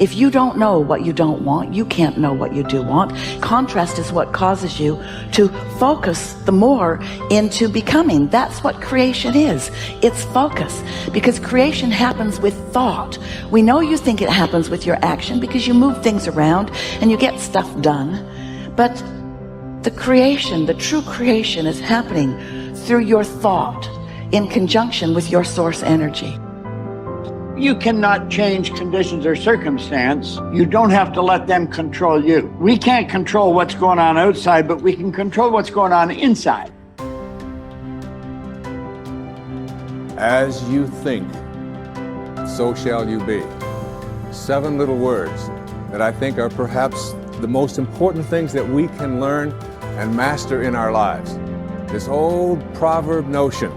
If you don't know what you don't want, you can't know what you do want. Contrast is what causes you to focus the more into becoming. That's what creation is. It's focus. Because creation happens with thought. We know you think it happens with your action because you move things around and you get stuff done. But the creation, the true creation, is happening through your thought in conjunction with your source energy. You cannot change conditions or circumstance. You don't have to let them control you. We can't control what's going on outside, but we can control what's going on inside. As you think, so shall you be. 7 little words that I think are perhaps the most important things that we can learn and master in our lives. This old proverb notion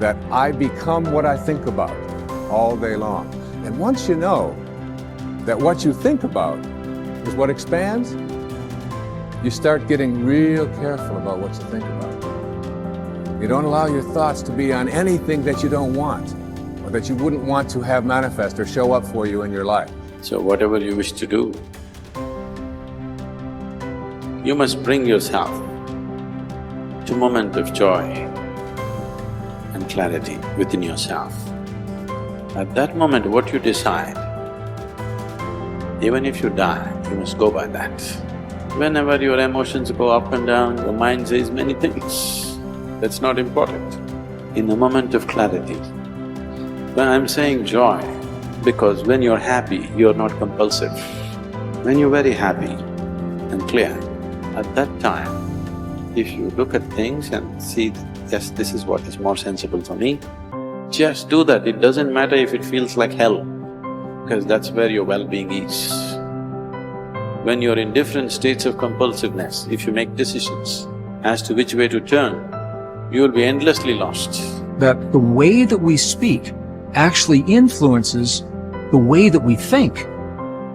that I become what I think about all day long. And once you know that what you think about is what expands, you start getting real careful about what you think about. You don't allow your thoughts to be on anything that you don't want or that you wouldn't want to have manifest or show up for you in your life. So whatever you wish to do, you must bring yourself to a moment of joy and clarity within yourself. At that moment, what you decide, even if you die, you must go by that. Whenever your emotions go up and down, your mind says many things. That's not important. In the moment of clarity, when I'm saying joy, because when you're happy, you're not compulsive. When you're very happy and clear, at that time, if you look at things and see, yes, this is what is more sensible for me, just do that. It doesn't matter if it feels like hell, because that's where your well-being is. When you're in different states of compulsiveness, if you make decisions as to which way to turn, you will be endlessly lost. That the way that we speak actually influences the way that we think.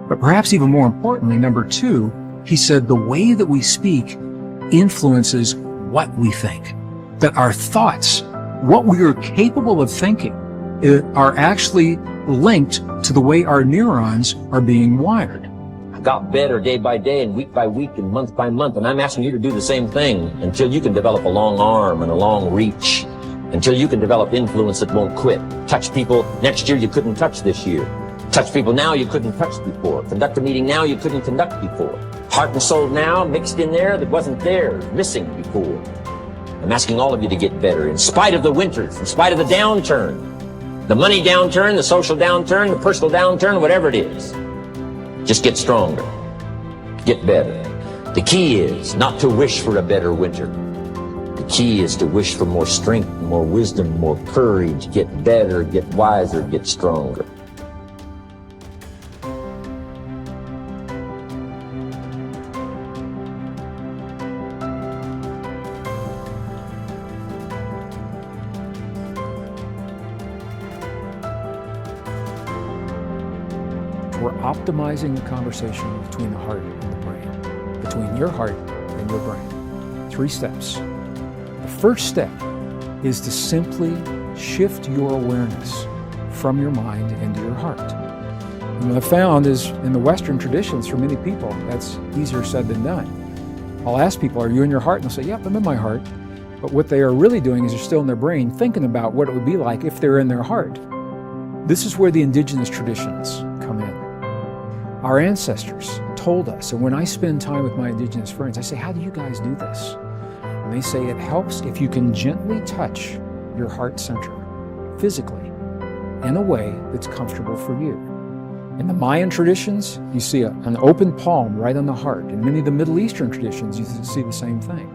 But perhaps even more importantly, number 2, he said the way that we speak influences what we think. That our thoughts, what we are capable of thinking, are actually linked to the way our neurons are being wired. I got better day by day and week by week and month by month, and I'm asking you to do the same thing until you can develop a long arm and a long reach, until you can develop influence that won't quit. Touch people next year you couldn't touch this year. Touch people now you couldn't touch before. Conduct a meeting now you couldn't conduct before. Heart and soul now mixed in there that wasn't there, missing before. I'm asking all of you to get better in spite of the winters, in spite of the downturn, the money downturn, the social downturn, the personal downturn, whatever it is. Just get stronger, get better. The key is not to wish for a better winter. The key is to wish for more strength, more wisdom, more courage, get better, get wiser, get stronger. We're optimizing the conversation between the heart and the brain, between your heart and your brain. 3 steps. The first step is to simply shift your awareness from your mind into your heart. And what I've found is in the Western traditions, for many people, that's easier said than done. I'll ask people, are you in your heart? And they'll say, yep, I'm in my heart. But what they are really doing is they're still in their brain thinking about what it would be like if they're in their heart. This is where the indigenous traditions come in. Our ancestors told us, and when I spend time with my indigenous friends, I say, how do you guys do this? And they say it helps if you can gently touch your heart center, physically, in a way that's comfortable for you. In the Mayan traditions, you see an open palm right on the heart. In many of the Middle Eastern traditions, you see the same thing.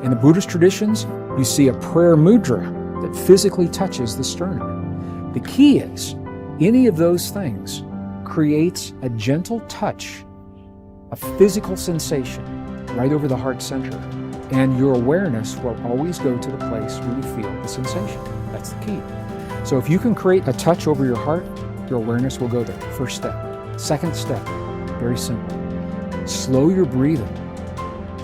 In the Buddhist traditions, you see a prayer mudra that physically touches the sternum. The key is, any of those things creates a gentle touch, a physical sensation right over the heart center, and your awareness will always go to the place where you feel the sensation. That's the key. So if you can create a touch over your heart, your awareness will go there. First step. Second step, very simple. Slow your breathing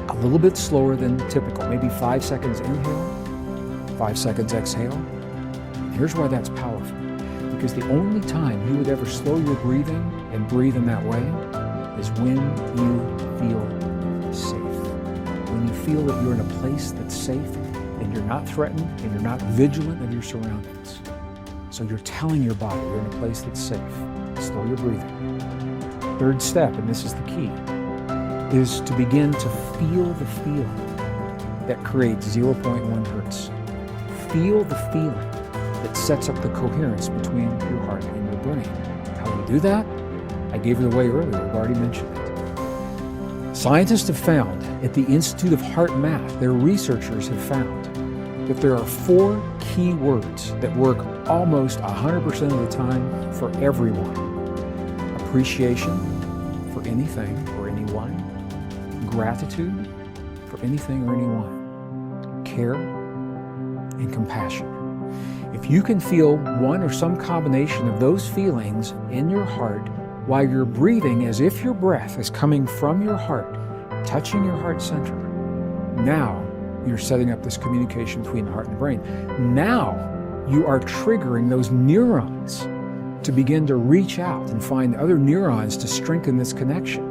a little bit slower than typical, maybe 5 seconds inhale, 5 seconds exhale. Here's why that's powerful. Because the only time you would ever slow your breathing and and breathe in that way is when you feel safe. When you feel that you're in a place that's safe and you're not threatened and you're not vigilant of your surroundings. So you're telling your body you're in a place that's safe. Slow your breathing. Third step, and this is the key, is to begin to feel the feeling that creates 0.1 hertz. Feel the feeling that sets up the coherence between your heart and your brain. How do you do that? I gave it away earlier. I've already mentioned it. Scientists have found at the Institute of Heart Math, their researchers have found that there are 4 key words that work almost 100% of the time for everyone. Appreciation for anything or anyone. Gratitude for anything or anyone. Care and compassion. If you can feel one or some combination of those feelings in your heart while you're breathing as if your breath is coming from your heart, touching your heart center, now you're setting up this communication between the heart and the brain. Now you are triggering those neurons to begin to reach out and find other neurons to strengthen this connection.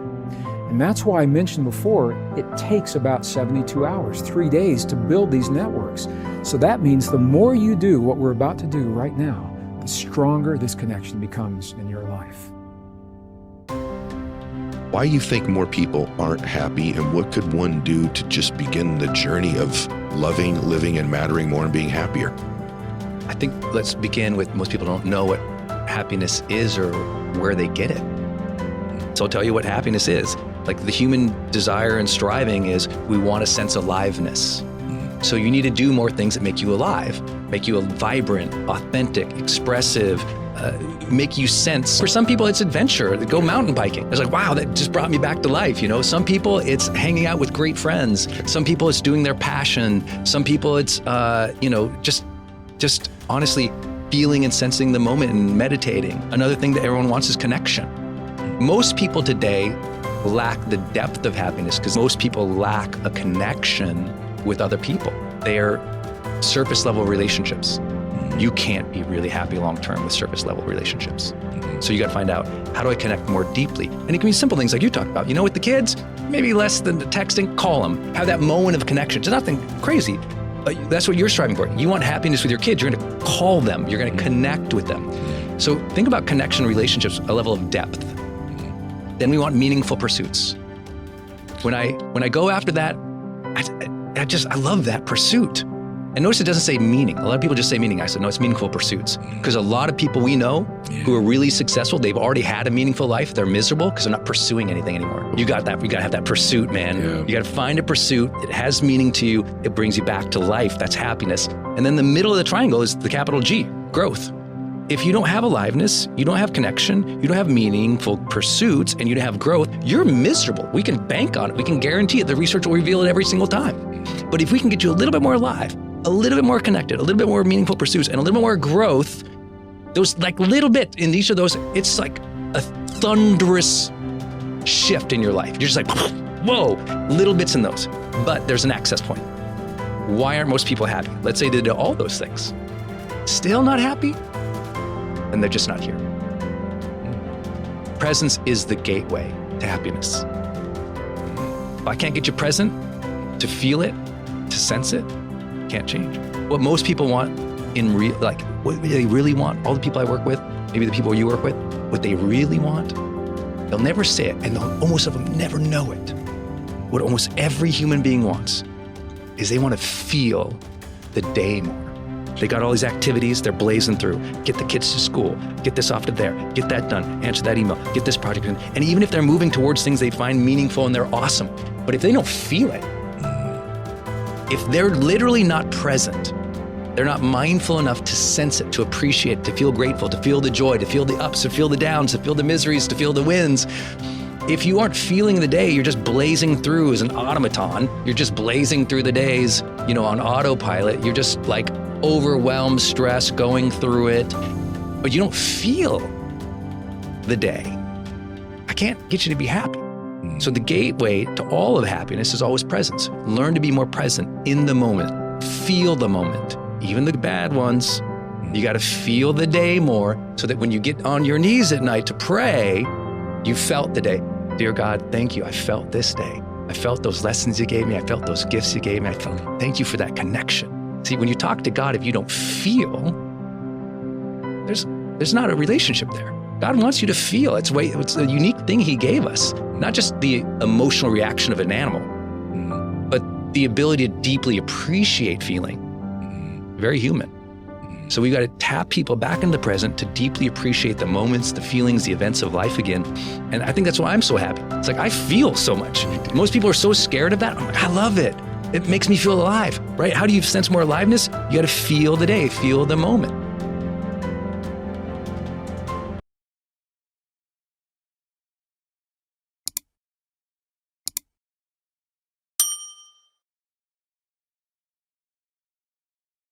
And that's why I mentioned before, it takes about 72 hours, 3 days to build these networks. So that means the more you do what we're about to do right now, the stronger this connection becomes in your life. Why you think more people aren't happy, and what could one do to just begin the journey of loving, living, and mattering more and being happier? I think let's begin with most people don't know what happiness is or where they get it. So I'll tell you what happiness is. Like the human desire and striving is we want a sense of aliveness. So you need to do more things that make you alive, make you vibrant, authentic, expressive, make you sense. For some people, it's adventure. They go mountain biking. It's like, wow, that just brought me back to life. You know, some people it's hanging out with great friends. Some people it's doing their passion. Some people it's, just honestly feeling and sensing the moment and meditating. Another thing that everyone wants is connection. Most people today lack the depth of happiness because most people lack a connection with other people. They are surface level relationships. You can't be really happy long-term with surface level relationships. So you got to find out, how do I connect more deeply? And it can be simple things like you talked about. You know, with the kids, maybe less than the texting, call them. Have that moment of connection. It's nothing crazy. That's what you're striving for. You want happiness with your kids, you're going to call them. You're going to connect with them. So think about connection relationships, a level of depth. Then we want meaningful pursuits. When I go after that, I love that pursuit. And notice it doesn't say meaning. A lot of people just say meaning. I said, no, it's meaningful pursuits. Because a lot of people we know who are really successful, they've already had a meaningful life. They're miserable because they're not pursuing anything anymore. You got that. You got to have that pursuit, man. Yeah. You got to find a pursuit. It has meaning to you. It brings you back to life. That's happiness. And then the middle of the triangle is the capital G, growth. If you don't have aliveness, you don't have connection, you don't have meaningful pursuits, and you don't have growth, you're miserable. We can bank on it. We can guarantee it. The research will reveal it every single time. But if we can get you a little bit more alive, a little bit more connected, a little bit more meaningful pursuits, and a little bit more growth, those like little bit in each of those, it's like a thunderous shift in your life. You're just like, whoa, little bits in those. But there's an access point. Why aren't most people happy? Let's say they did all those things. Still not happy? And they're just not here. Presence is the gateway to happiness. If I can't get you present, to feel it, to sense it, can't change. What most people want in real, like what they really want, all the people I work with, maybe the people you work with, what they really want, they'll never say it, and almost of them never know it. What almost every human being wants is they want to feel the day more. They got all these activities, they're blazing through. Get the kids to school, get this off to there, get that done, answer that email, get this project done. And even if they're moving towards things they find meaningful and they're awesome, but if they don't feel it, if they're literally not present, they're not mindful enough to sense it, to appreciate it, to feel grateful, to feel the joy, to feel the ups, to feel the downs, to feel the miseries, to feel the wins. If you aren't feeling the day, you're just blazing through as an automaton. You're just blazing through the days, on autopilot. You're just like overwhelmed, stressed, going through it, but you don't feel the day. I can't get you to be happy. So the gateway to all of happiness is always presence. Learn to be more present in the moment. Feel the moment, even the bad ones. You got to feel the day more so that when you get on your knees at night to pray, You felt the day. Dear God, thank you. I felt this day. I felt those lessons you gave me. I felt those gifts you gave me. I felt, thank you for that connection. See, when you talk to God, if you don't feel, there's not a relationship there. God wants you to feel. It's a unique thing he gave us. Not just the emotional reaction of an animal, but the ability to deeply appreciate feeling. Very human. So we got to tap people back in the present to deeply appreciate the moments, the feelings, the events of life again. And I think that's why I'm so happy. It's like, I feel so much. Most people are so scared of that. I'm like, I love it. It makes me feel alive, right? How do you sense more aliveness? You got to feel the day, feel the moment.